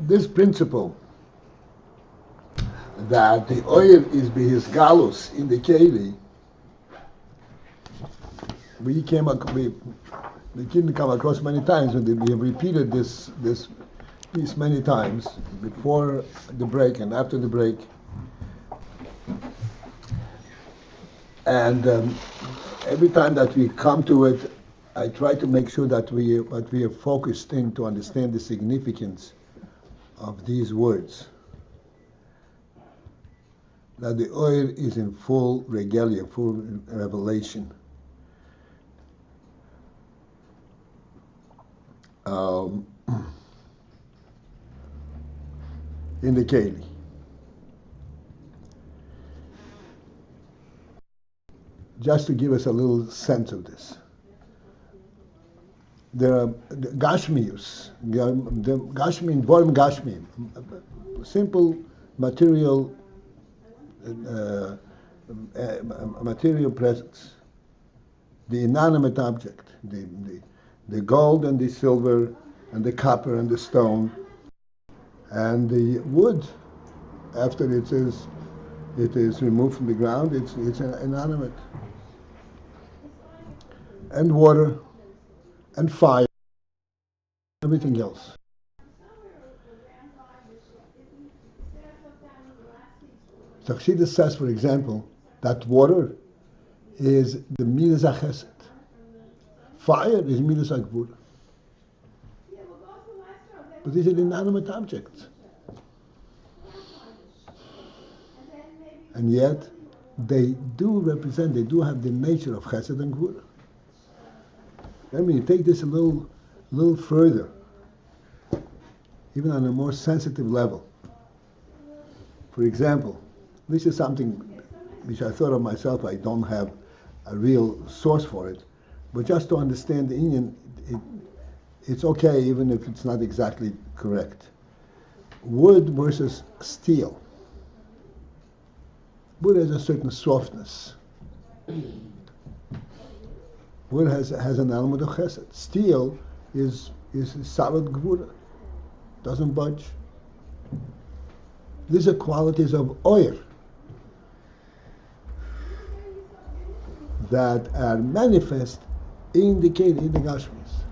This principle that the oil is his galus in the keli, we didn't come across many times, and we have repeated this piece many times before the break and after the break. And every time that we come to it, I try to make sure that we are focused in to understand the significance of these words. That the oil is in full regalia, full revelation. In the keli. Just to give us a little sense of this. There are the Gashmius, the Gashmi, Vorm Gashmi, simple material presence, the inanimate object, the gold and the silver and the copper and the stone, and the wood. After it is removed from the ground, it's inanimate, and water, and fire, everything else. Chassidus says, for example, that water is the midas chesed. Fire is midas gvura. But these are inanimate objects. And yet, they do represent, they do have the nature of chesed and gvura. I mean, you take this a little further, even on a more sensitive level. For example, this is something which I thought of myself. I don't have a real source for it, but just to understand the Indian, it's okay even if it's not exactly correct. Wood versus steel. Wood has a certain softness. Wood has an element of chesed. Steel is solid gvura, doesn't budge. These are qualities of oil that are manifest in the keli, in the Gashmis.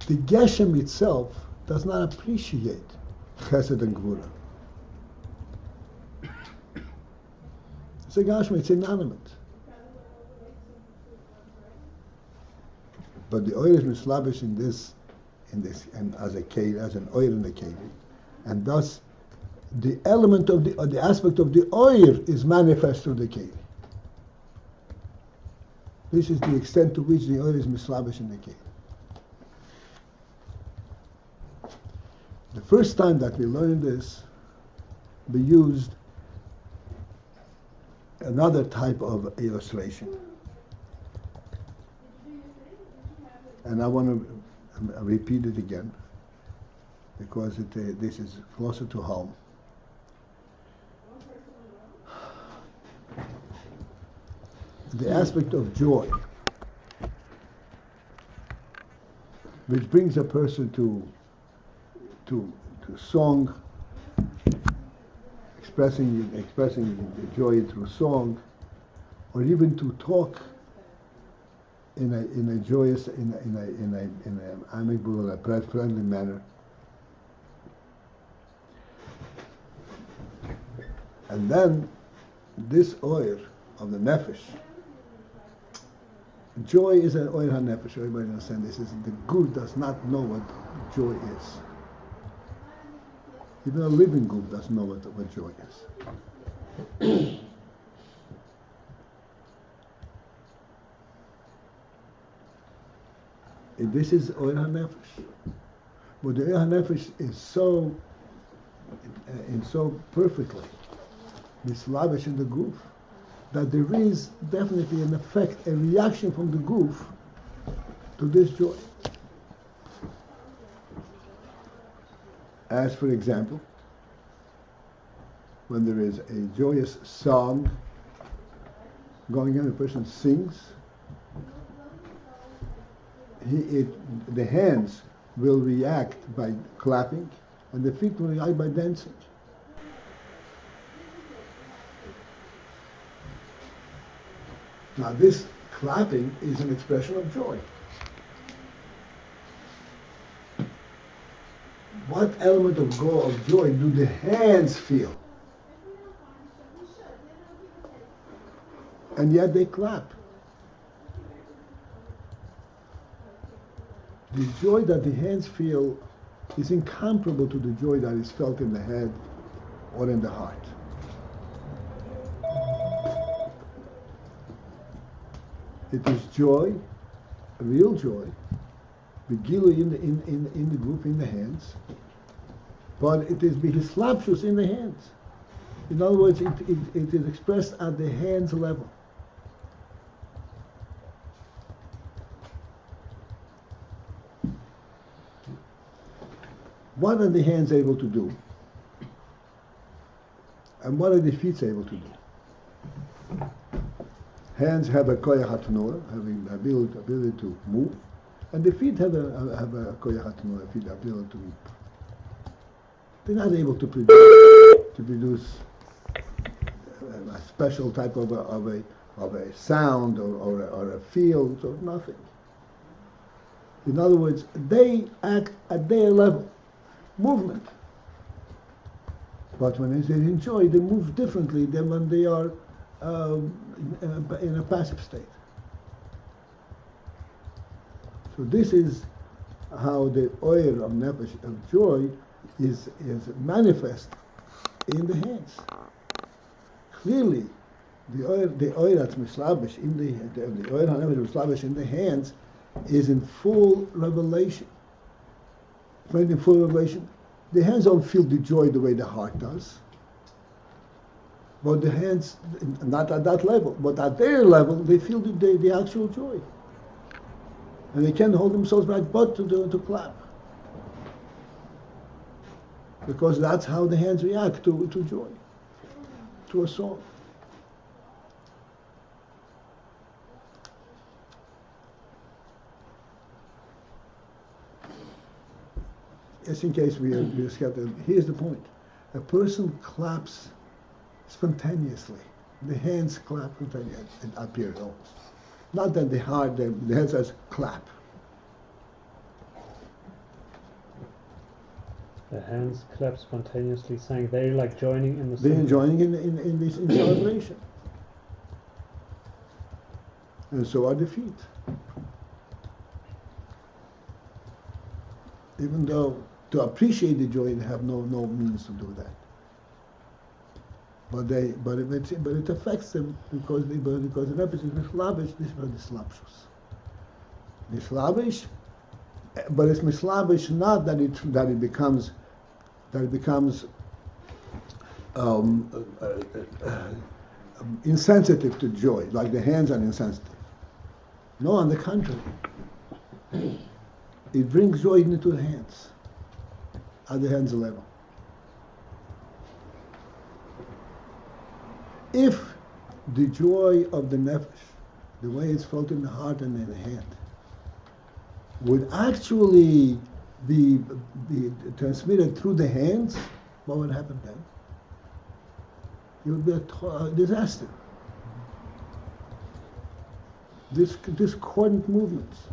The Geshem itself does not appreciate chesed and gvura. It's a Gashmi, it's inanimate. But the oil is mislavish in this, and as a keli, as an oil in the keli, and thus the element of the aspect of the oil is manifest through the keli. This is the extent to which the oil is mislavish in the keli. The first time that we learned this, we used another type of illustration. And I want to repeat it again because this is closer to home. The aspect of joy, which brings a person to song, expressing the joy through song, or even to talk in a joyous, in an amicable, a friendly manner. And then this oil of the nefesh, joy is an oil ha-nefesh. Everybody understand this? Is the guf does not know what joy is. Even a living guf doesn't know what joy is. This is oil ha-nefesh. But the oil ha-nefesh is so perfectly mislavish in the guf that there is definitely an effect, a reaction from the goof to this joy. As for example, when there is a joyous song going on, a person sings, the hands will react by clapping, and the feet will react by dancing. Now this clapping is an expression of joy. What element of joy do the hands feel? And yet they clap. The joy that the hands feel is incomparable to the joy that is felt in the head or in the heart. It is joy, real joy, begilui in the group, in the hands, but it is bihislapshus in the hands. In other words, it is expressed at the hands level. What are the hands able to do? And what are the feet able to do? Hands have a koyach hatnor, having the ability to move, and the feet have a koyach hatnor, the ability to move. They're not able to produce a special type of a sound or a feel, or nothing. In other words, they act at their level. Movement. But when they enjoy, they move differently than when they are in a passive state. So this is how the oil of nefesh, of joy, is manifest in the hands. Clearly, the oil that's mislavish in the oil hanefesh mislavish in the hands is in full revelation. When in full revelation, the hands don't feel the joy the way the heart does. But the hands, not at that level, but at their level, they feel the actual joy. And they can't hold themselves back but to clap. Because that's how the hands react to joy, to a song. Just in case we are scattered, here's the point. A person claps spontaneously. The hands clap spontaneously. It appears almost. Not that the hands says clap. The hands clap spontaneously, saying they're like joining in the They're joining in this celebration. And so are the feet. Even though to appreciate the joy, they have no means to do that. But it affects them because the nefesh is mislavish. This is mislapshus. Mislavish, but it's mislavish not that it becomes insensitive to joy, like the hands are insensitive. No, on the contrary. It brings joy into the hands, at the hands level. If the joy of the nefesh, the way it's felt in the heart and in the hand, would actually be transmitted through the hands, what would happen then? It would be a disaster. Discordant movements.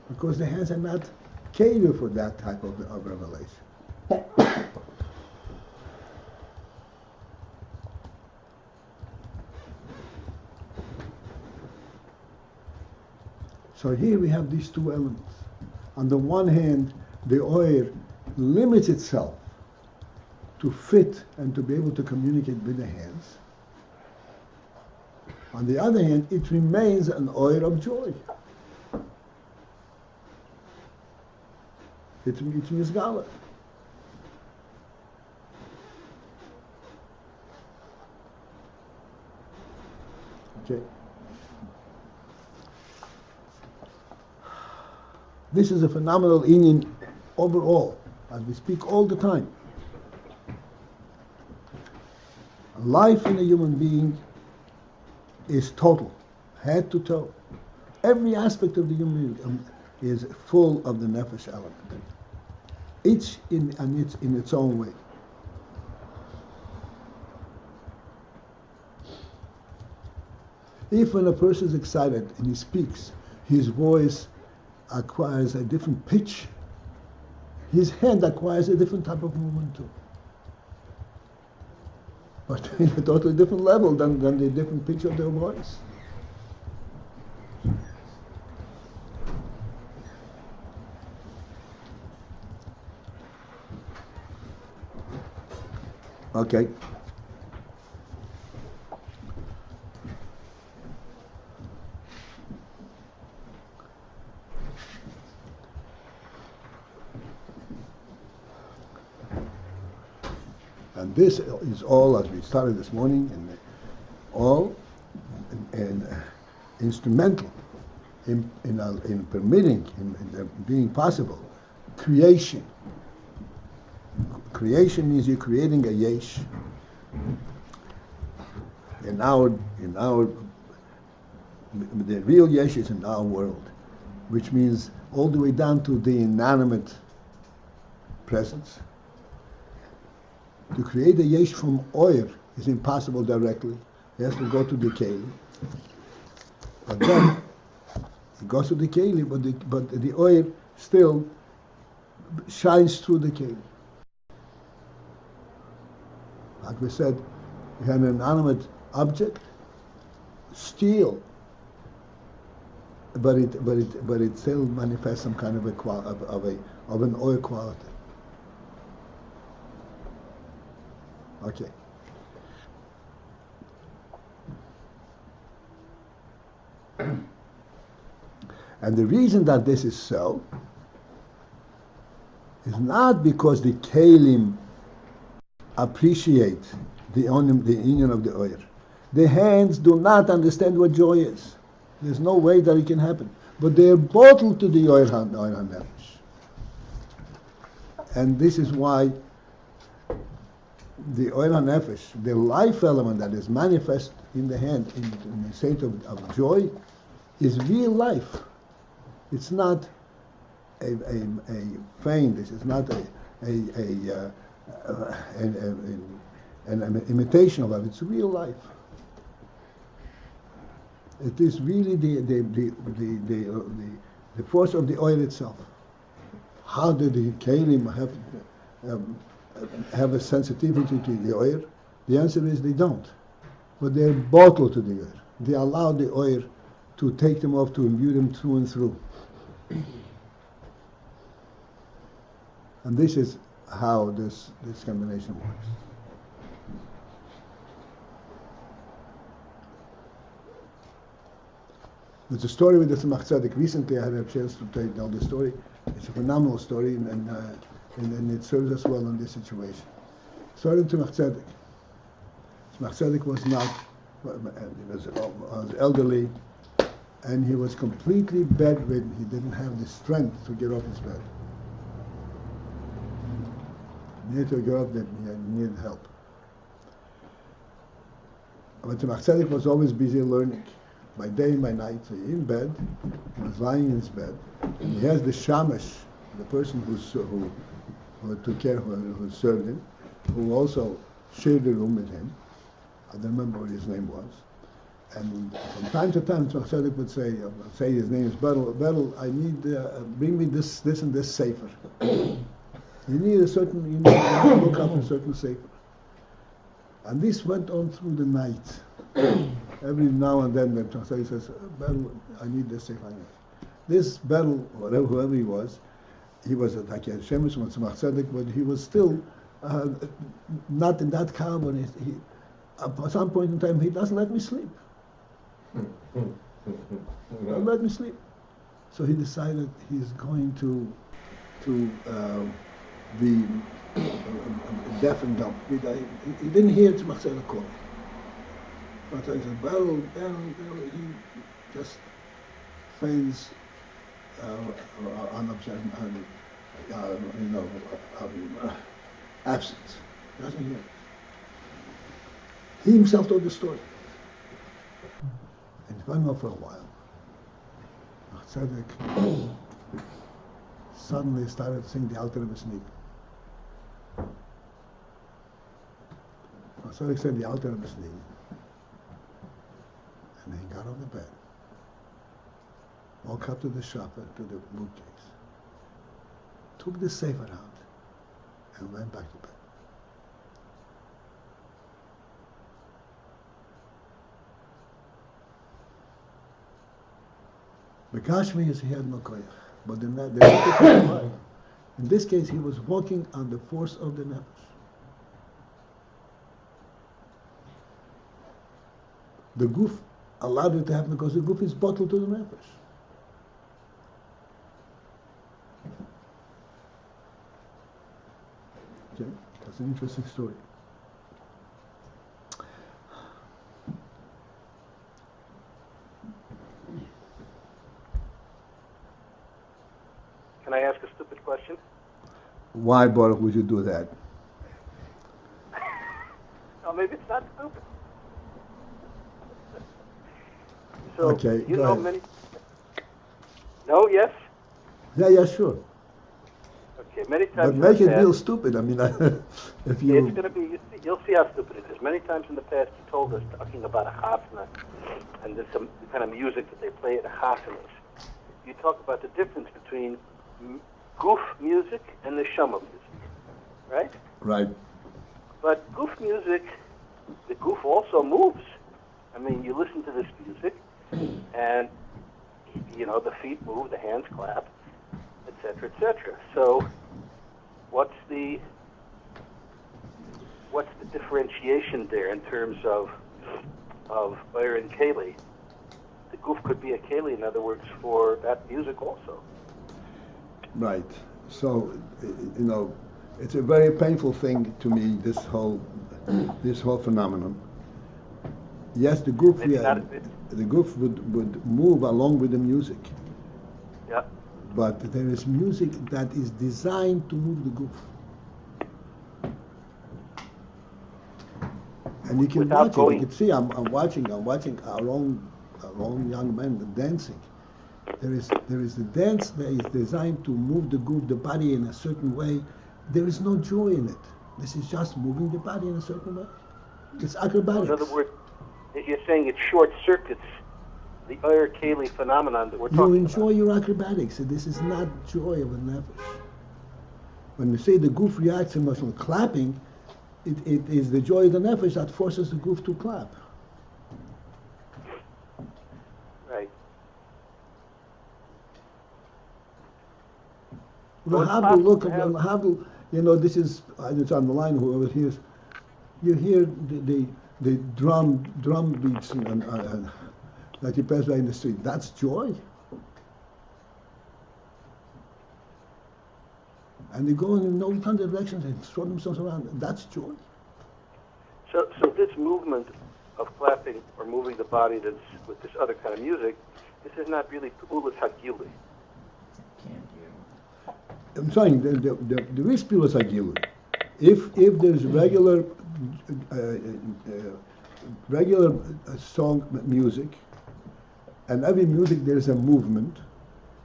Because the hands are not catered for that type of revelation. So here we have these two elements. On the one hand, the oil limits itself to fit and to be able to communicate with the hands. On the other hand, it remains an oil of joy. It's misgala. Okay. This is a phenomenal Ayin overall, as we speak all the time. Life in a human being is total, head to toe. Every aspect of the human being is full of the nefesh element. Each in its own way. If when a person is excited and he speaks, his voice acquires a different pitch, his hand acquires a different type of movement too. But in a totally different level than the different pitch of their voice. Okay. And this is all, as we started this morning, and all instrumental in permitting, in being possible, creation. Creation means you're creating a yesh. The real yesh is in our world, which means all the way down to the inanimate presence. To create a yesh from oil is impossible directly. It has to go to the keli. But then it goes to the keli, but the oil still shines through the keli. Like we said, we had an inanimate object, steel, but it still manifests some kind of an oil quality. Okay. And the reason that this is so is not because the kelim appreciate the union of the oil. The hands do not understand what joy is. There's no way that it can happen. But they are bottled to the oil hanefesh. And this is why the oil hanefesh, the life element that is manifest in the hand, in the state of joy, is real life. It's not a feign. This is not an imitation of it. It's real life. It is really the force of the oil itself. How do the kelim have a sensitivity to the oil? The answer is they don't. But they're bottled to the oil. They allow the oil to take them off, to imbue them through and through. And this is how this combination works. There's a story with the Tzemach Tzedek. Recently I had a chance to tell the story. It's a phenomenal story, and it serves us well in this situation. Story of Tzemach Tzedek. Tzemach Tzedek was elderly, and he was completely bedridden. He didn't have the strength to get off his bed. He needed to get up, he needed help. But Tzemach Tzedek was always busy learning, by day and by night. So in bed, he was lying in his bed, and he has the shamash, the person who took care, who served him, who also shared the room with him. I don't remember what his name was. And from time to time, Tzemach Tzedek would say his name is Beryl, I need, bring me this and this sefer. You have to look up a certain sefer. And this went on through the night. Every now and then, when Tzemach Tzedek says, Beryl, I need this sefer. This Beryl, whoever he was like a Shemesh from Tzemach Tzedek, but he was still not in that calm. When at some point in time, he doesn't let me sleep. Don't let me sleep. So he decided he's going to be deaf and dumb. He didn't hear Tzemach Tzedek calling. But I said, well, he just feigns absence. He doesn't hear it. He himself told the story. And it went on for a while. Tzedek suddenly started to sing the Alter of his knee. Tzedek said the Alter of his knee. And then he got on the bed, walked up to the shopper, to the bookcase, took the sefer out, and went back to bed. The Kashmir is he had no koyach, but in this case he was walking on the force of the nefesh. The goof allowed it to happen because the goof is bottled to the nefesh. Okay, that's an interesting story. Can I ask a stupid question? Why, Baruch, would you do that? No, maybe it's not stupid. So, Okay, you go know ahead. many... No, yes? Yeah, sure. Okay, many times But in make the it past, real stupid. I mean, if you... it's going to be, you'll see how stupid it is. Many times in the past you told us, talking about a chasna, and there's some kind of music that they play at a chasnas. You talk about the difference between goof music and neshama music, right? Right. But goof music, the goof also moves. I mean, you listen to this music, and, you know, the feet move, the hands clap, etc., etc. So, what's the differentiation there in terms of Oyer and Keli? The goof could be a Keli, in other words, for that music also. Right. So, you know, it's a very painful thing to me, this whole phenomenon. Yes, the goof, Maybe not a bit. the goof would move along with the music. Yeah. But there is music that is designed to move the goof. And you can Without watch it. going- You can see I'm watching our own young men dancing. There is a dance that is designed to move the goof, the body in a certain way. There is no joy in it. This is just moving the body in a certain way. It's acrobatics. In other words, you're saying it short circuits the Oyer Keli phenomenon that we're You talking enjoy about. your acrobatics. This is not joy of a nefesh. When you say the goof reacts emotionally, clapping, it is the joy of the nefesh that forces the goof to clap. Right. Well, it's how to possible look to at have- how to, you know, this is, it's on the line, whoever hears, you hear the drum beats that you pass by in the street. That's joy. And they go in all kinds of directions and throw themselves around. That's joy. So this movement of clapping or moving the body that's with this other kind of music, this is not really Pu'ulas Hagili. I'm saying there is Pilas Hagilui. If there's regular song music, and every music there's a movement,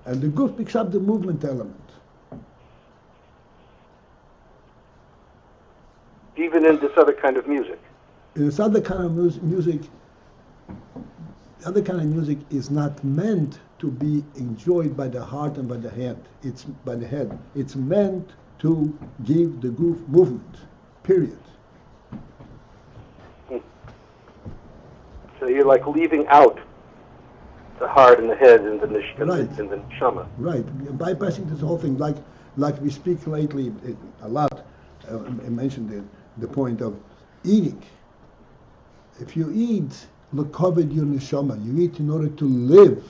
and the goof picks up the movement element. Even in this other kind of music. In this other kind of music, the other kind of music is not meant to be enjoyed by the heart and by the hand. It's by the head. It's meant to give the goof movement. Period. So you're like leaving out the heart and the head and the Right. and the neshama. Right. Bypassing this whole thing, like we speak lately a lot. I mentioned the point of eating. If you eat, look covered your neshama. You eat in order to live.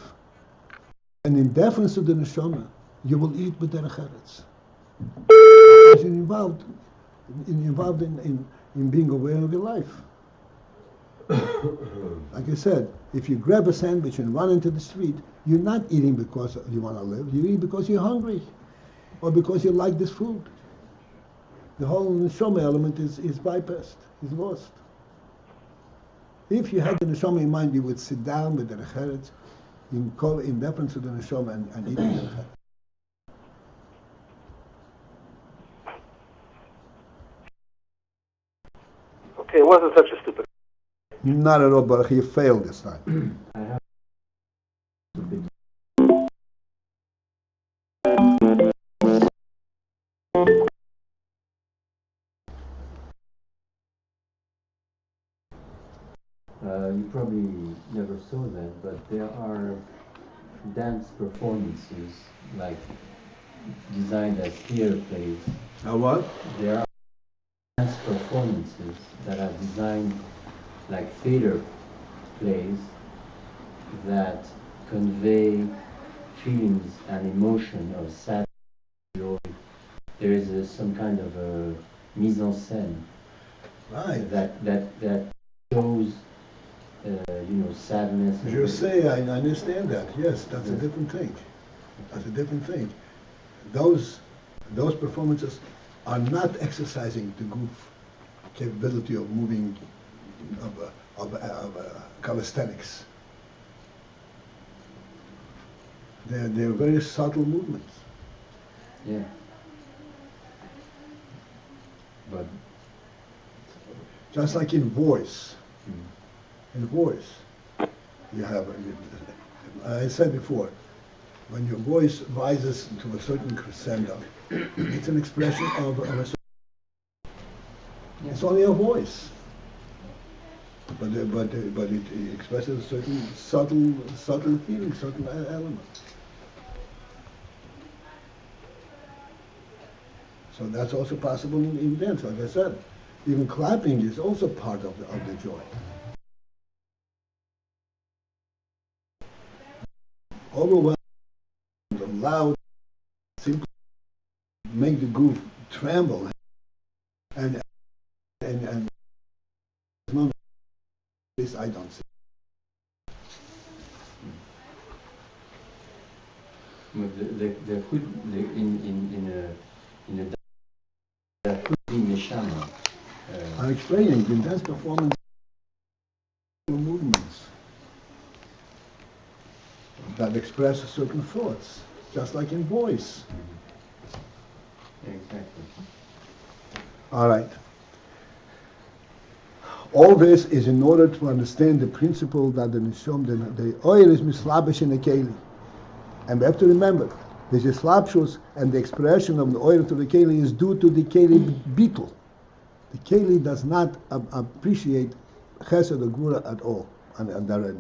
And in deference to the neshama, you will eat with derech eretz. Because you're involved in being aware of your life. Like I said, if you grab a sandwich and run into the street, you're not eating because you want to live. You eat because you're hungry, or because you like this food. The whole neshama element is bypassed, is lost. If you had the neshama in mind, you would sit down with the recheretz, in deference to the neshama, and eat the recheretz. Okay, it wasn't such a stupid. Not at all, but you failed this time. You probably never saw that, but there are dance performances like designed as theater plays. What? There are dance performances that are designed like theater plays that convey feelings and emotion of sadness, joy. There is some kind of a mise en scène, Right. that shows sadness. You say, I understand that. Yes, that's a different thing. That's a different thing. Those performances are not exercising the goof capability of moving, of calisthenics. They're very subtle movements. Yeah. But Just like in voice. In voice, you have, I said before, when your voice rises to a certain crescendo, it's an expression of a certain, it's only a voice, but it expresses a certain subtle feeling, certain element. So that's also possible in dance. Like I said, even clapping is also part of the joy. Overwhelmed, loud, simply make the goof tremble, and no, this I don't see. there could there could be neshama. I'm explaining in dance performance movements that express certain thoughts, just like in voice. Exactly. All right. All this is in order to understand the principle that the neshom, the oil is mislabish in the keli. And we have to remember, the islapshus and the expression of the oil to the keli is due to the keli beetle. The keli does not appreciate chesed or gvura at all,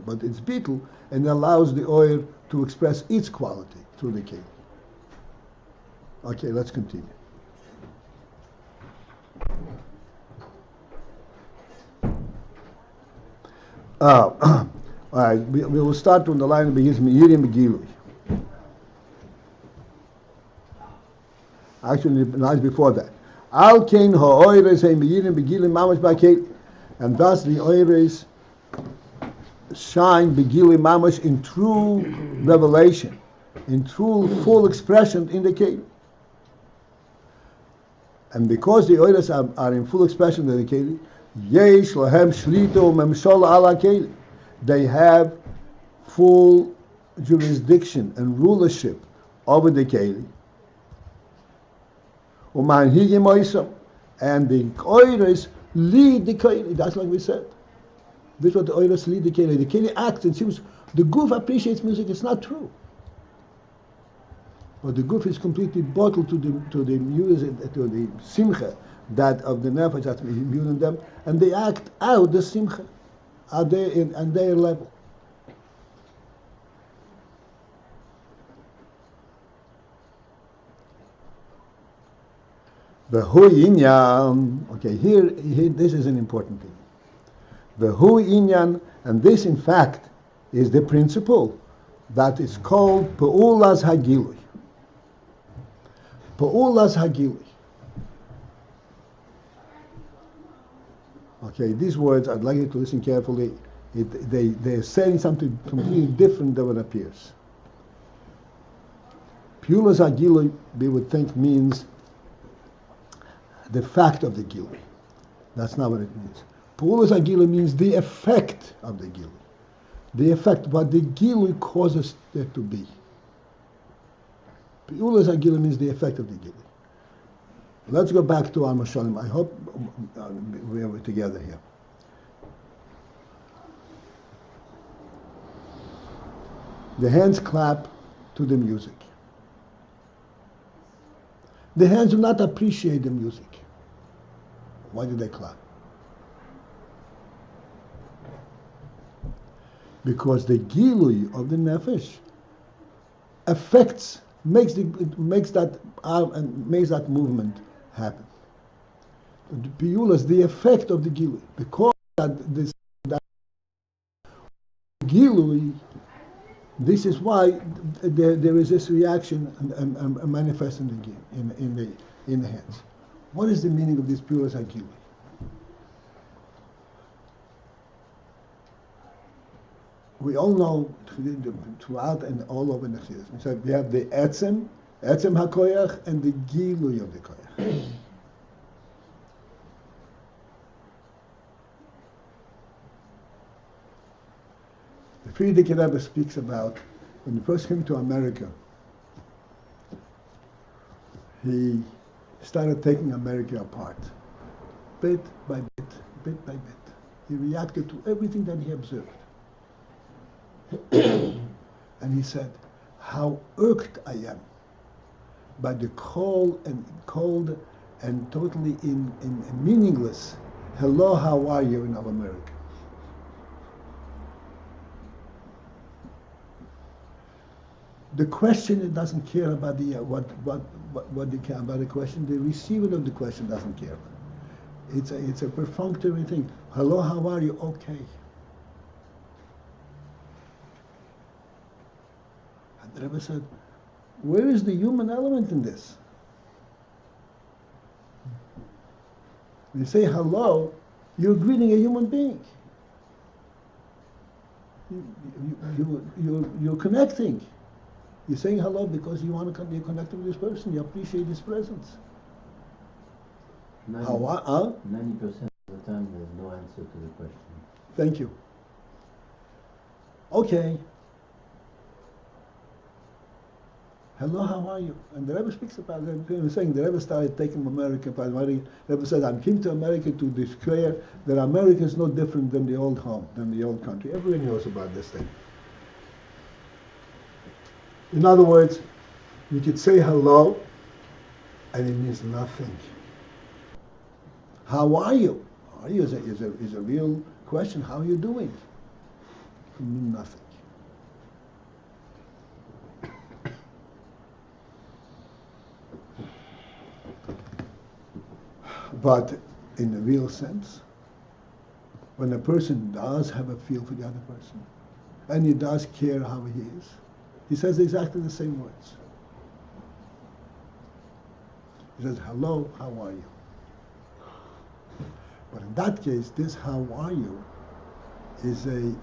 but it's beetle, and allows the oil to express its quality through the keli. Okay, let's continue. All right, we will start from the line of begins Me'irim Begilui. Actually, the lines before that. Al Kain ha'oires Me'irim Begilui mamash ba'keli, and thus the oires shine Begilui mamash in true revelation, in true full expression in the keli. And because the oires are in full expression in the keli, yesh lahem shlito memshola ala keli, they have full jurisdiction and rulership over the keli. And the oires lead the keli. That's like we said. This is what the oires lead the keli. The keli acts and seems the goof appreciates music. It's not true. But the goof is completely bottled to the music, to the simcha that of the nefesh that's imbued in them, and they act out the simcha at their level. The hu inyan. Okay, here this is an important thing. The hu inyan, and this in fact is the principle that is called pe'ulas hagilui. Pe'ulas hagilui. Okay, these words, I'd like you to listen carefully. They're saying something completely different than what appears. Pulas Agilui, we would think, means the fact of the Gilui. That's not what it means. Pulas Agilui means the effect of the Gilui. The effect, what the Gilui causes there to be. Pulas Agilui means the effect of the Gilui. Let's go back to our Mashalim. I hope we are together here. The hands clap to the music. The hands do not appreciate the music. Why do they clap? Because the gilui of the nefesh affects, makes that movement happen. The piyulas, the effect of the gilui, because that gilui. This is why there is this reaction and manifesting in the hands. What is the meaning of this pulas agilui? We all know throughout and all over the Chassidus. So we have the etzem hakoyach, and the gilui of the koyach. The Frierdiker Rebbe speaks about when he first came to America, he started taking America apart, bit by bit by bit. He reacted to everything that he observed. And he said, how irked I am by the cold and totally meaningless hello, how are you in America. The question, it doesn't care about the what they care about the question. The receiver of the question doesn't care. It's a perfunctory thing. Hello, how are you? Okay. And the Rebbe said, where is the human element in this? When you say hello, you're greeting a human being. You're connecting. You're saying hello because you want to be connected with this person. You appreciate his presence. 90% of the time there's no answer to the question. Thank you. Okay. Hello, how are you? And the Rebbe speaks about it. He was saying the Rebbe started taking America. The Rebbe said, I came to America to declare that America is no different than the old home, than the old country. Everyone knows about this thing. In other words, you could say hello, and it means nothing. How are you? How are you is a real question. How are you doing? It means nothing. But in the real sense, when a person does have a feel for the other person, and he does care how he is, he says exactly the same words. He says, hello, how are you? But in that case, this how are you is a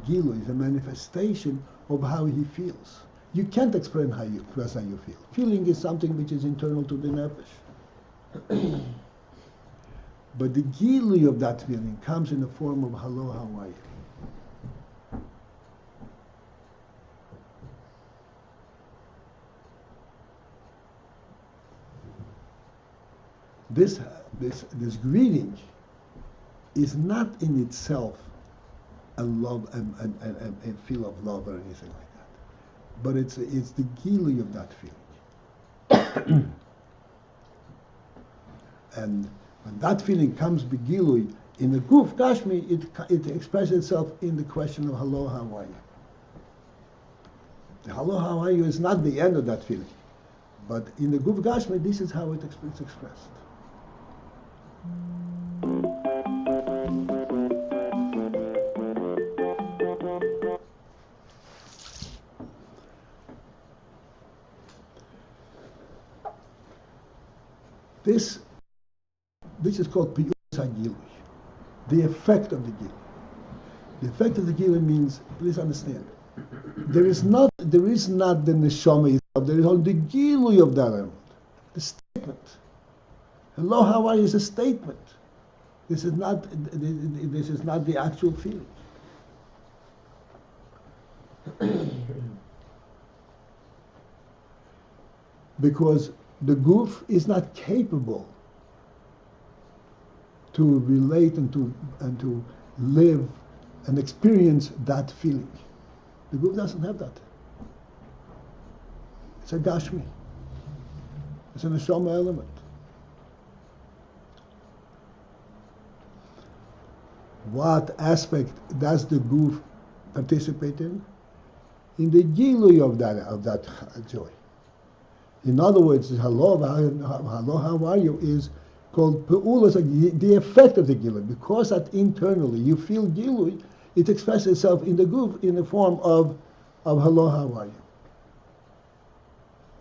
gilu, is a manifestation of how he feels. You can't express how you feel. Feeling is something which is internal to the nefesh. But the gilu of that feeling comes in the form of hello, how are you? This greeting is not in itself a love and a feel of love or anything like that, but it's the gili of that feeling. And when that feeling comes begilui in the guf gashmi, it expresses itself in the question of hello, how are you? The hello, how are you is not the end of that feeling, but in the guf gashmi, this is how it's expressed. This is called piyus hagilui. the effect of the Gila. The effect of the Gila means, please understand, there is not the neshama itself, there is only the Gilui of that element. The statement. Hello, how are you is a statement. This is not the actual feeling. Because the goof is not capable to relate and to live and experience that feeling. The goof doesn't have that. It's a gashmi. It's an neshama element. What aspect does the goof participate in? In the gilui of that joy. In other words, hello, how are you is called pe'ulas, the effect of the gilui. Because that internally you feel gilui, it expresses itself in the goof in the form of hello, how are you?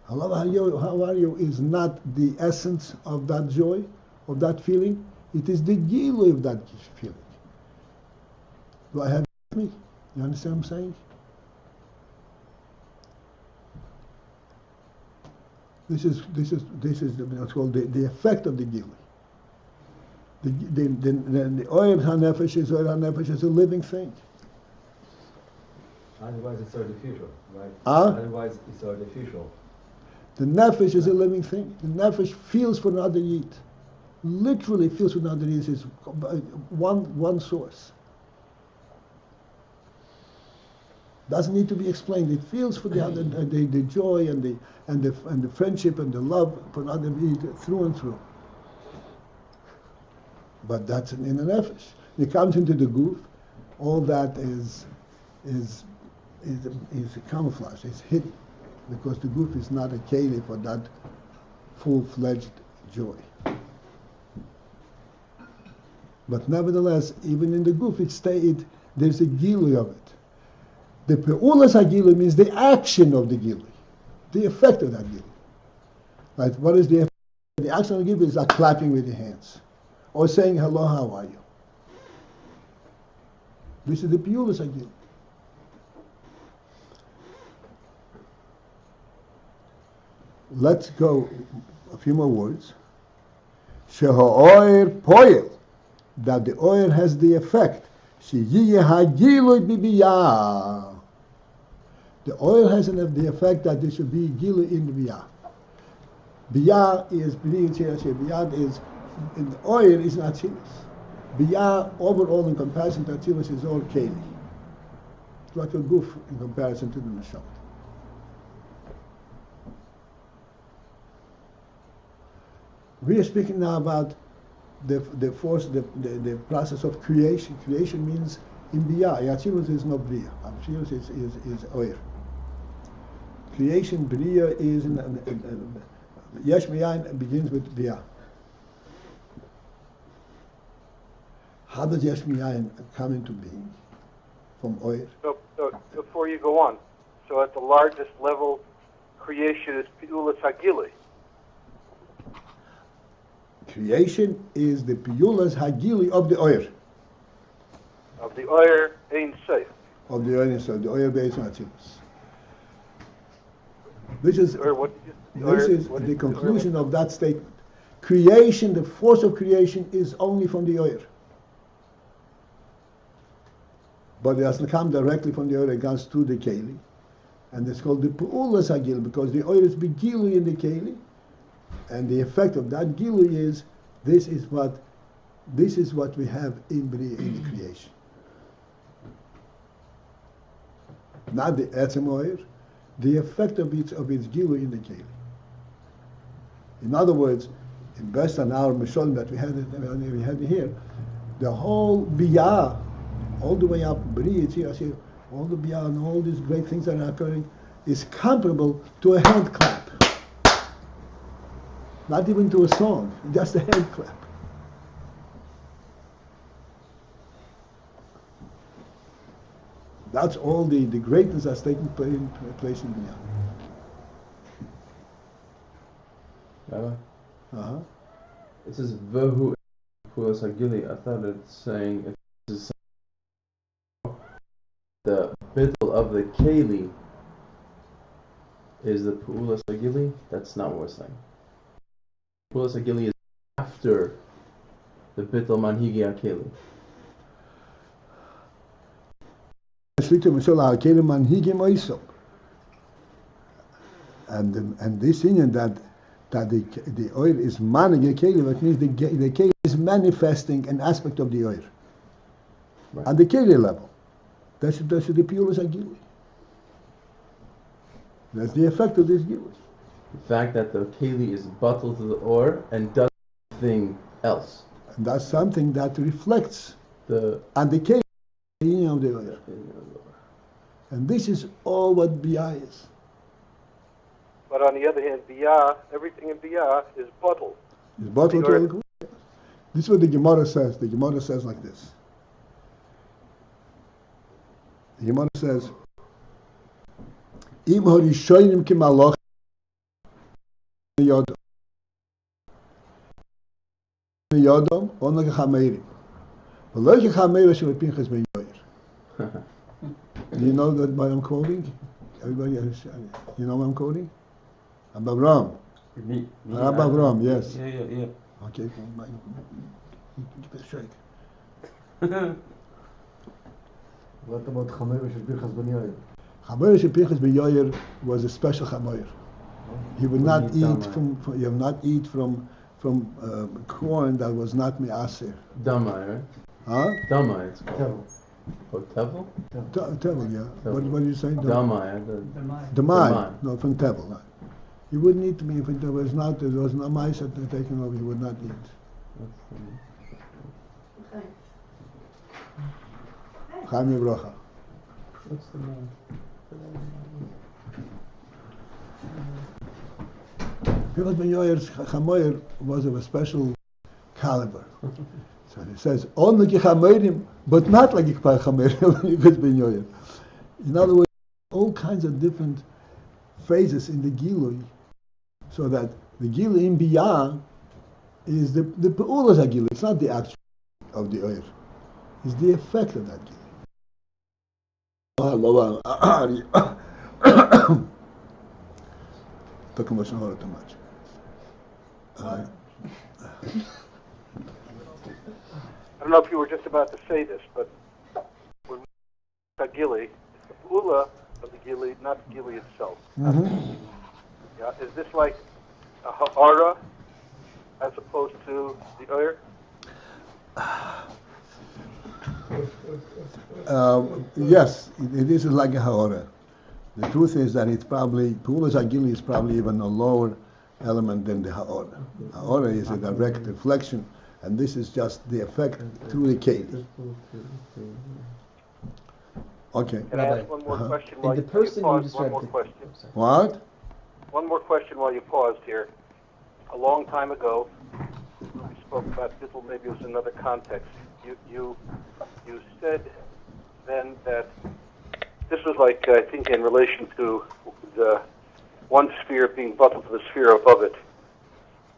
Hello, how are you is not the essence of that joy, of that feeling. It is the gilui of that feeling. Do I have me? You understand what I'm saying? This is what's called the effect of the gilui. The oil hanefesh is a living thing. Otherwise, it's artificial, right? Otherwise, it's artificial. The nefesh is a living thing. The nefesh feels for another yid. Literally feels for another yid. Is one source. Doesn't need to be explained. It feels for the other, the joy and the friendship and the love for another yid through and through. But that's in the nefesh. It comes into the goof. All that is camouflage. It's hidden because the goof is not a keli for that full-fledged joy. But nevertheless, even in the goof, there's a gilui of it. The pe'ulas hagilui means the action of the gilui, the effect of that gilui. Right? What is the effect? The action of the gilui is like clapping with your hands, or saying hello, how are you? This is the pe'ulas hagilui. Let's go a few more words. Sheha'oir poil, that the oil has the effect. Sheyiyeh hagilui bibiyah. The oil has the effect that there should be gilui in the biyah. Biyah is biyah is in the oil is not atzilus. Biyah overall in comparison to atzilus is all keli. It's like a goof in comparison to the neshama. We are speaking now about the force, the process of creation. Creation means in biyah. Atzilus is not bria. Atzilus is oil. Creation, bria is yesh miyayin begins with biyah. How does yesh miyayin come into being from oil? So before you go on, so at the largest level, creation is pe'ulas hagilui. Creation is the pe'ulas hagilui of the oil. Of the oil ain't safe. Of the oil, so the oil based on atzilus. This is the conclusion of that statement. Creation, the force of creation is only from the oil. But it doesn't come directly from the oil, it comes through the keli. And it's called the pe'ulas hagilui because the oil is begilui in the keli. And the effect of that gilui is this is what we have in bria, in the creation. Not the etzem oil, the effect of its gilui in the keli. In other words, based on our misholim that we had here, the whole biyah, all the way up bria, all the biyah and all these great things that are occurring, is comparable to a hand clap. Not even to a song, just a hand clap. That's all the greatness that's taking place in Biyah. Rabbi? Uh-huh. It says Vahu Pulas Agili, I thought it's saying if this is the bittul of the keli is the Pulas Agili. That's not what we're saying. Pulas Agili is after the bittul manhigi akeli. And this union that the oil is manhigi keli, which means the keli is manifesting an aspect of the oil. Right. On the keli level. That's the Pulas Agili. That's the effect of this gilui. The fact that the keli is bottled to the or and does nothing else. And that's something that reflects on the keli of the oil. And this is all what biyah is. But on the other hand, biyah, everything in biyah is bottled. It's bottled to the. This is what the Gemara says. The Gemara says like this. The Gemara says, Im harishonim kimalach yodam ona kechameirim v'lo kechameira shel Pinchas ben Yair. Do you know what I'm quoting? Everybody understand? You know what I'm quoting? Abba Avram. Abba Avram, yes. Yeah. Okay, give it a shake. What about Chameir shel Pinchas ben Yair? Chameir shel Pinchas ben Yair was a special chameir. He would not eat from corn that was not me'aser. Damai, right? Huh? Damai, it's called. Tevel. Oh, Tevel? Tevel, yeah. Tevel. What did you say? Damai. Demai. No, from Tevel. No. He wouldn't eat meat if there was no mice that were taken over. He would not eat. Chaim Yivrocha. What's the name? Pinchas ben Yair's chameir was of a special caliber. So he says, "On like chameirim, but not like chameir." Pinchas ben Yair. In other words, all kinds of different phases in the gilui, so that the gilui in biyah is the peulas hagilui. It's not the actual of the oil; it's the effect of that gilui. Talking about Shahara too much. I don't know if you were just about to say this, but when we talk about gili, it's the pula of the gili, not the gili itself. Mm-hmm. Yeah, is this like a ha'ara as opposed to the oyer? Yes, it is like a ha'ara. The truth is that it's probably, Pulas Agili is probably even a lower element than the ha'ara. Ha'ara is a direct reflection, and this is just the effect through the keli. Okay. Can I ask one more question while you person you pause? described One more question. What? One more question while you paused here. A long time ago, when we spoke about bittul, maybe it was another context. You said then that this was like, I think, in relation to the one sphere being bottled to the sphere above it,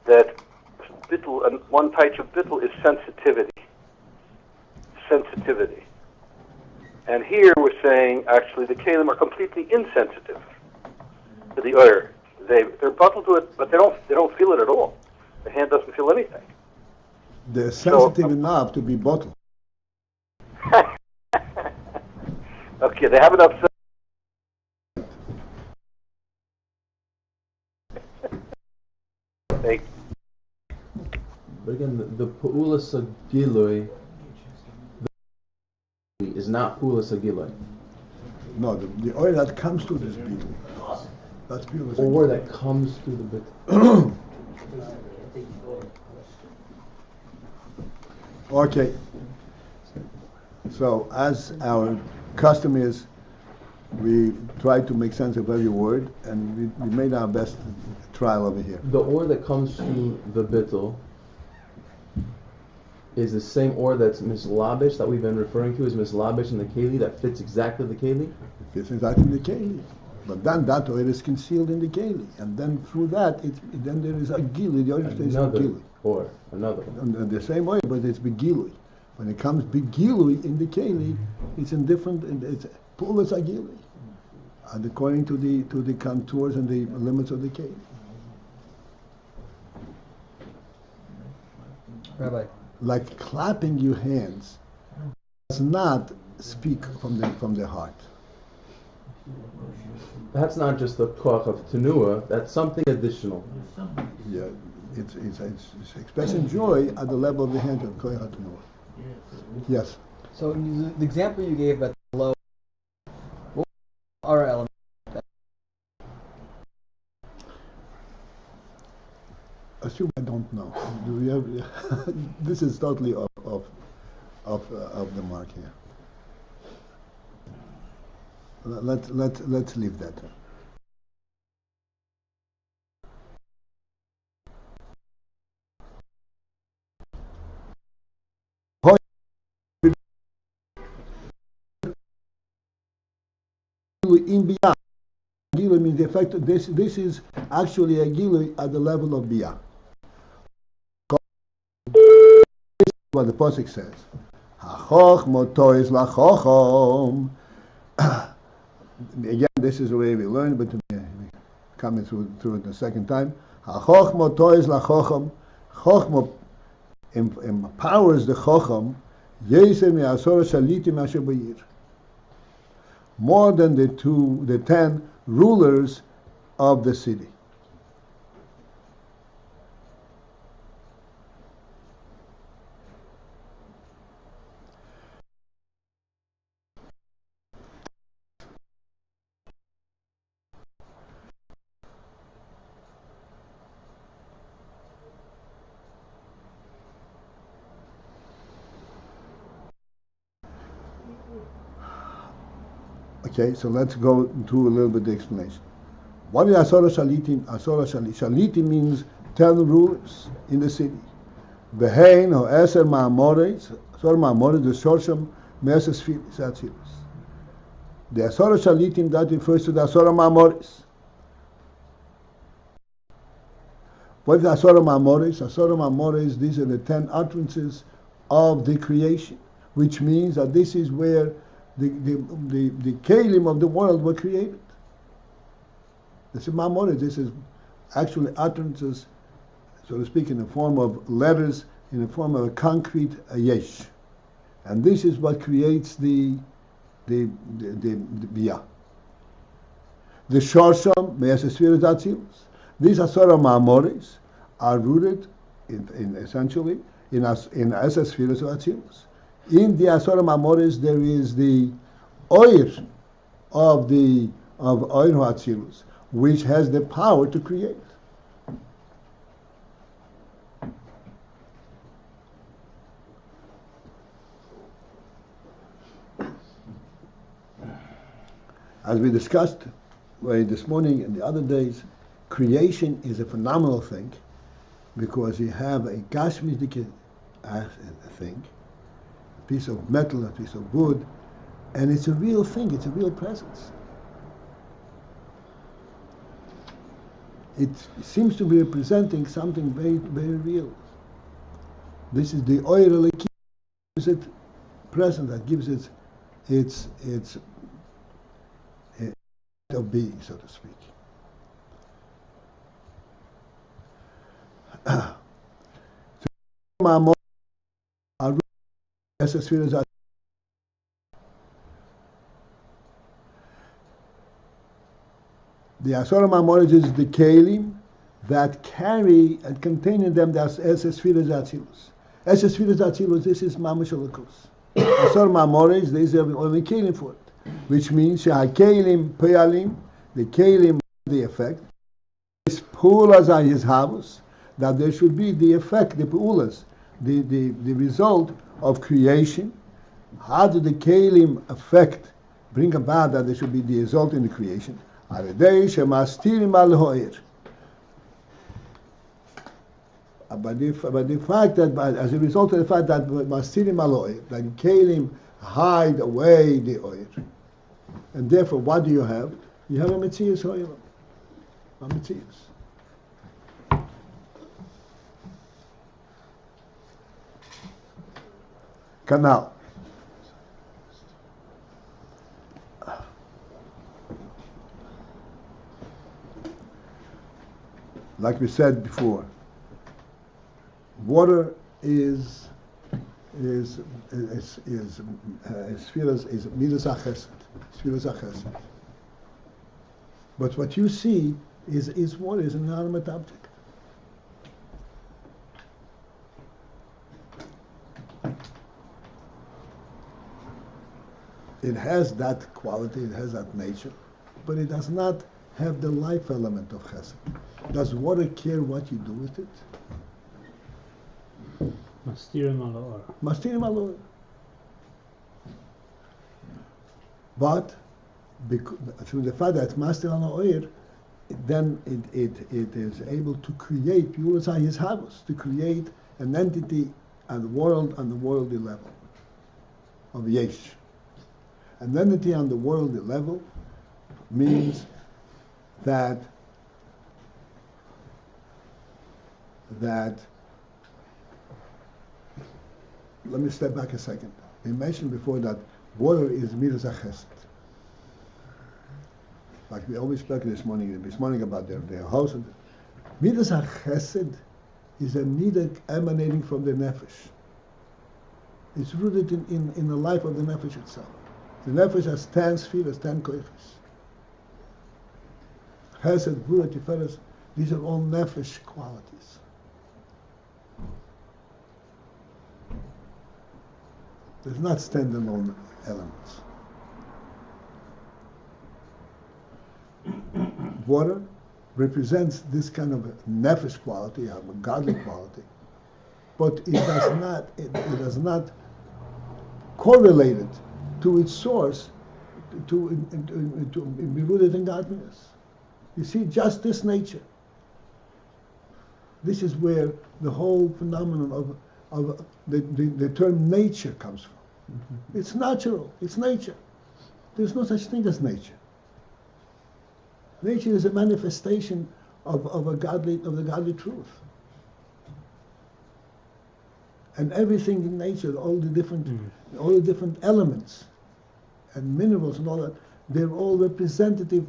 that bittul, and one type of bittul is sensitivity. Sensitivity. And here we're saying, actually, the kalim are completely insensitive to the oyer. They're bottled to it, but they don't feel it at all. The hand doesn't feel anything. They're sensitive enough to be bottled. Okay, they have it upset. Thank you. But again, the Pu'ulas Agiloi is not Pu'ulas Agiloi. No, the oil that comes to this beetle. That's Pulas Or Agili. that comes through the bit. Okay. So, as our custom is, we try to make sense of every word, and we made our best trial over here. The or that comes through the bittul is the same or that's mislabish that we've been referring to as mislabish in the keli that fits exactly the keli. This is exactly the keli. But then that oil is concealed in the keli, and then through that, then there is a gilui. The oil stays a gilui. Or another. And the same oil, but it's begilui. When it comes begilui in the keli, it's in different. It's pulas agilui, and according to the contours and the limits of the keli. Rabbi. Like clapping your hands does not speak from the heart. That's not just the koach of tenua. That's something additional. Yeah, it's expressing joy at the level of the hand of koach hatanua. Yes. So the example you gave about the low, what are elements? Assume I don't know. Do we have? This is totally off the mark here. Let's leave that. In biyah, gilui means the effect. This is actually a gilui at the level of biyah. What the pasuk says. HaChochmo tois lachochom. Again, this is the way we learn, but coming through it the second time. HaChochmo tois lachochom. Chochmo empowers the chochom. Yesem yasor shalitim asher b'yir. More than the 10 rulers of the city. Okay, so let's go through a little bit the explanation. What is Asora Shalitim? Asora Shalitim means 10 rulers in the city. Behein or Eser Ma'amores, Asora Ma'amores, the Shorsham Meses Satzilus. The Asora Shalitim, that refers to the Asora Ma'amores. What is Asora Ma'amores? Asora Ma'amores, these are the 10 utterances of the creation, which means that this is where the kelim of the world were created. This is Ma'amores. This is actually utterances, so to speak, in the form of letters, in the form of a concrete yesh, and this is what creates the biyah. The shorsham me'asesfiras atzilus. These Asora Ma'amores are rooted in essentially in asesfiras atzilus. In the Asora Ma'amores, there is the oir of Oir Hatzilus, which has the power to create. As we discussed this morning and the other days, creation is a phenomenal thing because you have a gashmidik thing, piece of metal, a piece of wood, and it's a real thing, it's a real presence. It seems to be representing something very, very real. This is the oil that gives it present, that gives it its of being, so to speak. The Asora Ma'amores is the kelim that carry and contain in them the Esesfiras Atzilus. Esesfiras Atzilus, this is Mamash Alakus. Asora Ma'amores, there is only kelim for it, which means Kelim Peyalim, the kelim, the effect, is Pulas on his house, that there should be the effect, the Pulas, the result of creation. How do the kelim effect bring about that there should be the result in the creation? By the fact that, as a result of the fact that mastirim aloir, that kelim hide away the oil, and therefore what do you have? You have a Metzius Oilam. A Metzius. Canal. Like we said before, water is midas achesed. But what you see is water, is an inanimate object. It has that quality, it has that nature, but it does not have the life element of chesed. Does water care what you do with it? Mastirim al or. Mastirim alor. But through the fact that mastir al oir, then it is able to create Purusai his house, to create an entity and the worldly level of yesh. An entity on the worldly level means that let me step back a second. We mentioned before that water is midas achesed. Like we always spoke this morning about their house. Midas achesed is a midah emanating from the nefesh. It's rooted in the life of the nefesh itself. The nefesh has 10 spheres, 10 koiches. Chesed, Gvura, Tiferes, these are all nefesh qualities. There's not standalone elements. Water represents this kind of a nefesh quality, a godly quality, but it does not correlate it to its source to be rooted in godliness. You see, just this nature. This is where the whole phenomenon of the term nature comes from. Mm-hmm. It's natural. It's nature. There's no such thing as nature. Nature is a manifestation of the godly truth. And everything in nature, all the different elements and minerals and all that, they're all representative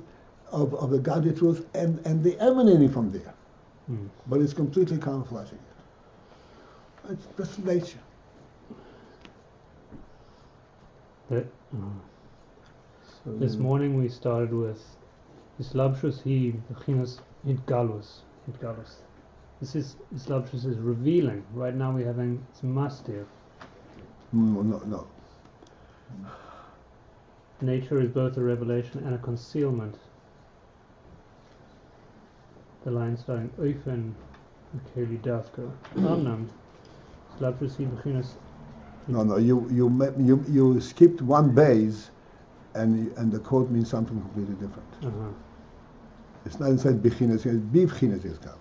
of the godly truth, and they're emanating from there. Mm. But it's completely camouflaging it. That's nature. This morning we started with Islabshus he bechinas Hidgalus. This is Islabshus is revealing. Right now we're having mastir. No. Nature is both a revelation and a concealment. The line starting Oifen Keli Davka. Amnam. Islabshus he bechinas. No. You skipped one base, and the quote means something completely different. Uh-huh. It's not inside bechinas. It's bivchinas is galus.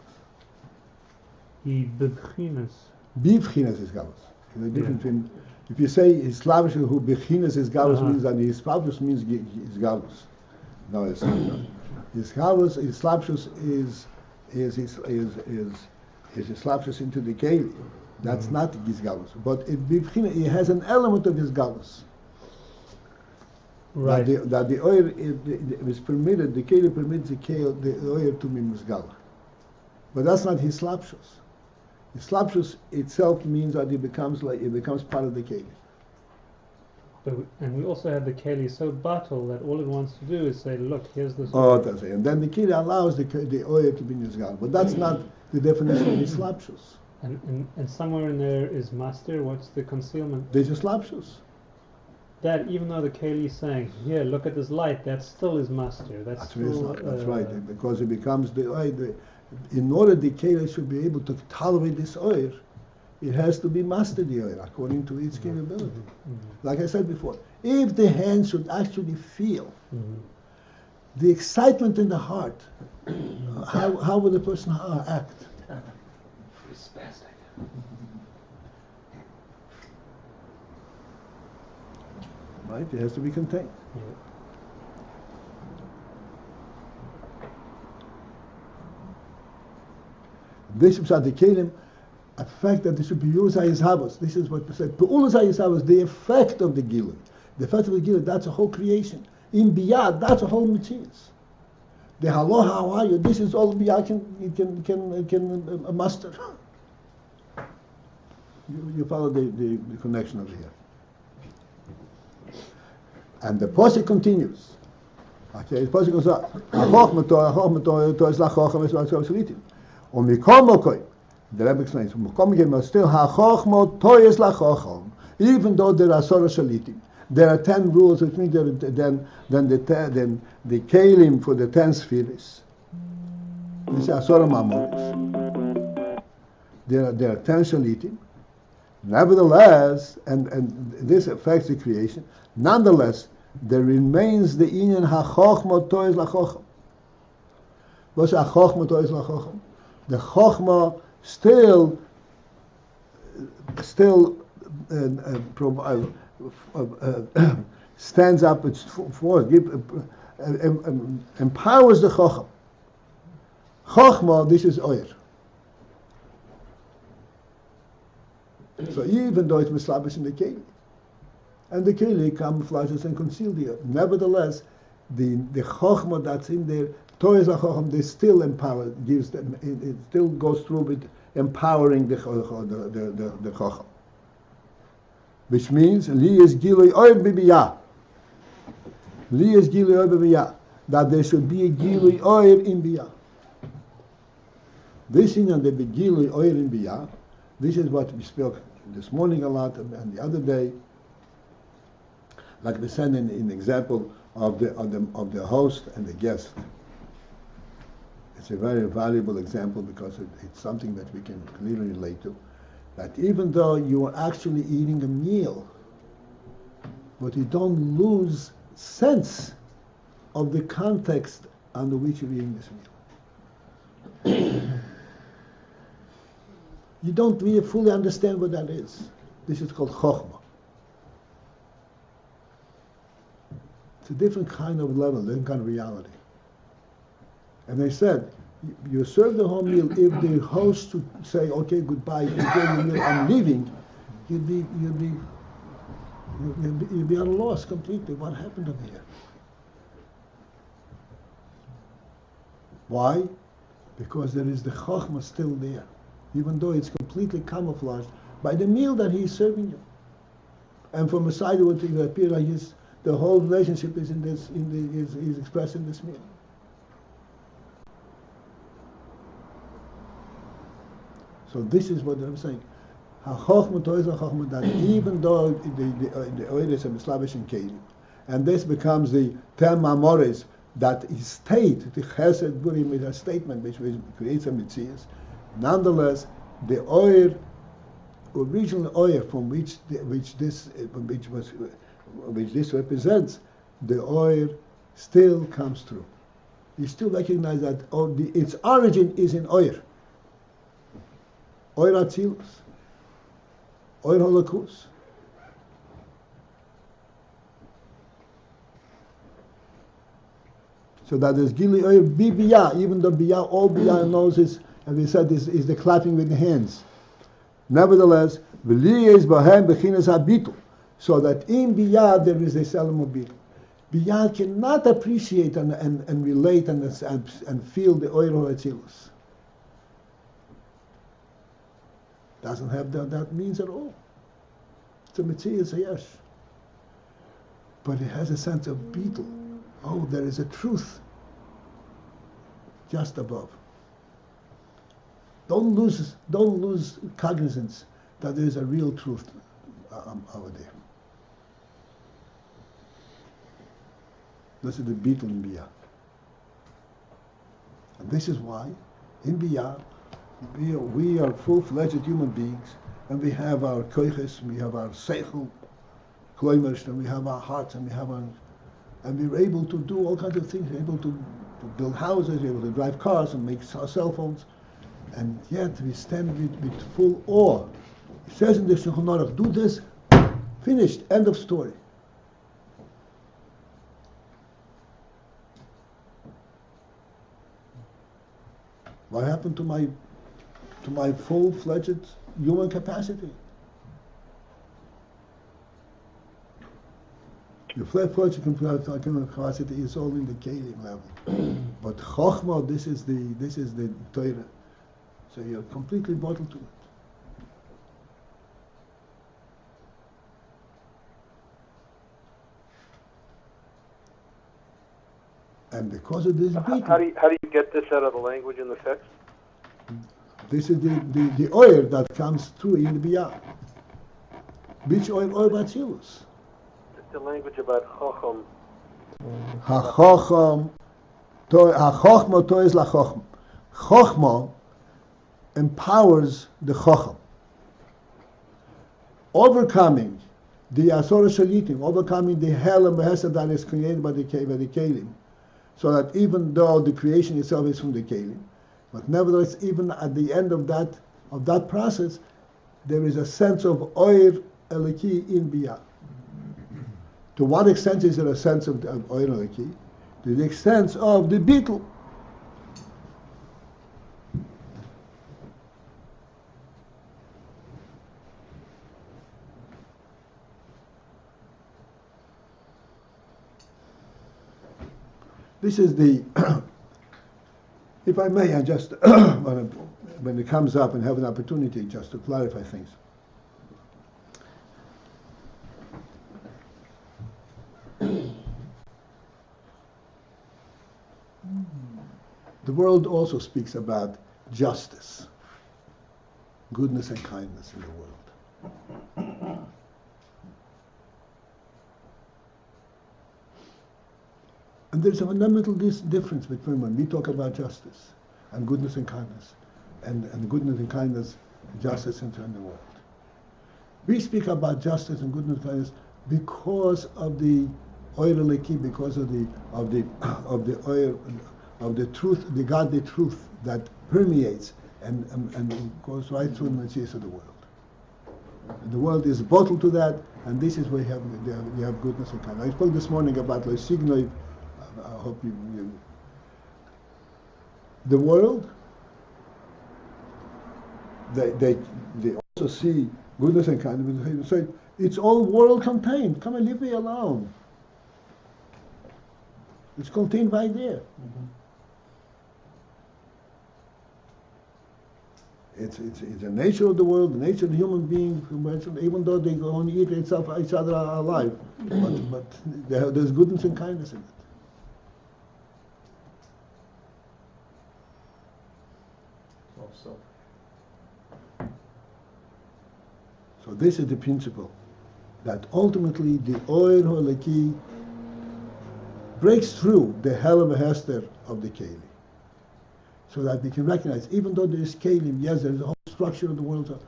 Bivchinas is galus. The difference between, if you say Islavish who bechinas is galus, means that his Islavish means is galus. No, it's not. His galus, Islavish is Islavish into the keli. That's not his galus. But it has an element of his galus. Right. That the oil is permitted, the keli permits the oil to be misgal. But that's not his slapshus. His slapshus itself means that it becomes part of the keli. And we also have the keli so battle that all it wants to do is say, look, here's this. Oh, that's it. And then the keli allows the oil to be misgal. But that's not the definition of his slapshus. And somewhere in there is master. What's the concealment? There's a slapshus. That even though the keli is saying, here, look at this light, that still is master. That's right, because it becomes the oil. In order the keli should be able to tolerate this oil, it has to be master the oil according to its capability. Mm-hmm. Like I said before, if the hand should actually feel the excitement in the heart, how would the person act? Right? It has to be contained. This is the kelim, the fact that they should be used as habas. This is what we said. Pe'ulas habas, the effect of the gilui. The effect of the gilui, that's a whole creation. In biyah, that's a whole mitzvah. The halo, how are you? This is all biyah can master. You follow the connection over here. And the pasuk continues. Okay, the pasuk goes on. The Rebbe explains, even though there are Sorah Shalitim, there are 10 rules, which means then the Kalim for the 10 spheres. These are Sorah Mamoris. There are 10 Shalitim. Nevertheless, and this affects the creation, nonetheless, there remains the Inyan HaChochma Toys LaChocham. What's HaChochma Toys LaChocham? The Chochma still stands up its force, empowers the Chocham. Chochma, this is Oyer. So even though it's mislabish in the keli, and the keli camouflages and conceals the earth, nevertheless, the chokhmah that's in there, toys chokhmah, they still empower, gives them, it still goes through with empowering the chokhmah, which means li is gilui oyer b'biyah, li is gilui oyer b'biyah, that there should be a gilui oyer in biyah. This thing on the gilui oyer in biyah. This is what we spoke this morning a lot, and the other day, like we said in example of the host and the guest. It's a very valuable example because it's something that we can clearly relate to. That even though you are actually eating a meal, but you don't lose sense of the context under which you're eating this meal. You don't really fully understand what that is. This is called chokhmah. It's a different kind of level, different kind of reality. And they said, you serve the whole meal. If the host would say, "Okay, goodbye, enjoy your meal, I'm leaving," you'd be at a loss completely. What happened over here? Why? Because there is the chokhmah still there, even though it's completely camouflaged by the meal that he's serving you. And from a side it would appear like the whole relationship is is expressed in this meal. So this is what I'm saying. That even though the oiris and Slavish and Keli, and this becomes the term amores, that is state, the chesed burim is a statement which creates a mitzias. Nonetheless, the oil, original oil from which this represents, the oil still comes through. You still recognize that its origin is in oil. Oil atzilus, oil holocaust. So that is gili oil biyah, even though biyah, all biyah knows is, and we said is the clapping with the hands. Nevertheless, v'liyez b'hem b'chinas habitul, so that in biyah there is a selam of bitul. Biyah cannot appreciate and relate and feel the oil of atzilus. Doesn't have that means at all. It's a mitzvah, it's a yesh. But it has a sense of bitul. Oh, there is a truth just above. Don't lose cognizance that there is a real truth over there. This is the bitul in biyah. And this is why in biyah we are full-fledged human beings, and we have our koiches, we have our seichel, kloimerish, and we have our hearts, and and we're able to do all kinds of things. We're able to build houses, we're able to drive cars and make cell phones, and yet we stand with full awe. It says in the Shulchan Aruch, do this, finished, end of story. What happened to my to my full-fledged human capacity. The full-fledged human capacity is all in the kelim level, but chokhmah, this is the Torah. So you're completely bottled to it. And because of this beating, How do you get this out of the language in the text? this is the oil that comes through in the biyah. Which oil batzilus? The language about chocham. HaChocham, HaChochma toes laChochma. Chochma empowers the Chocham. Overcoming the Asor Shalitim, overcoming the hell and behesed that is created by the Kelim, so that even though the creation itself is from the Kelim, but nevertheless, even at the end of that process, there is a sense of Oir Eliki in Biyah. To what extent is there a sense of Oir Eliki? To the extent of the beetle. This is the, if I may, I just, when it comes up and have an opportunity just to clarify things. The world also speaks about justice, goodness and kindness in the world. And there's a fundamental difference between when we talk about justice and goodness and kindness, and goodness and kindness, justice in the world. We speak about justice and goodness and kindness because of the oil eliki, because of the oil of the truth, the godly truth that permeates and goes right through the materials of the world. The world is bottled to that, and this is where you have goodness and kindness. I spoke this morning about Signoi. I hope you. The world, they also see goodness and kindness. They say it's all world contained. Come and leave me alone. It's contained right there. Mm-hmm. It's the nature of the world, the nature of the human being. Even though they only eat each other alive, but there's goodness and kindness in it. So this is the principle, that ultimately the Oir Holeki breaks through the hell of a hester of the Keli, so that we can recognize, even though there is Kelim, yes, there is a whole structure of the world,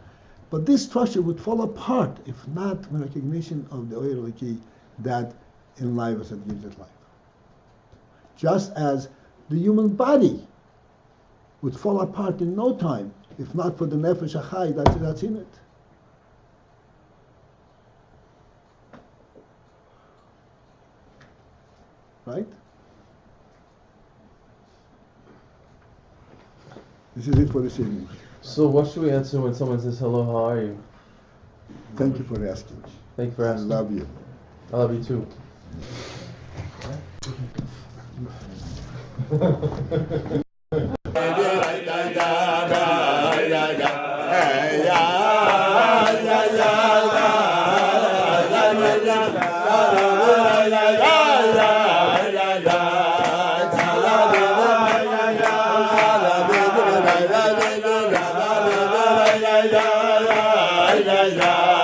but this structure would fall apart if not with recognition of the Oir Holeki that enlivens and gives it life. Just as the human body would fall apart in no time if not for the Nefesh HaChai that's in it. Right? This is it for this evening. So what should we answer when someone says, hello, how are you? Thank you for asking. Thank you for asking. I love you. I love you too. Yeah.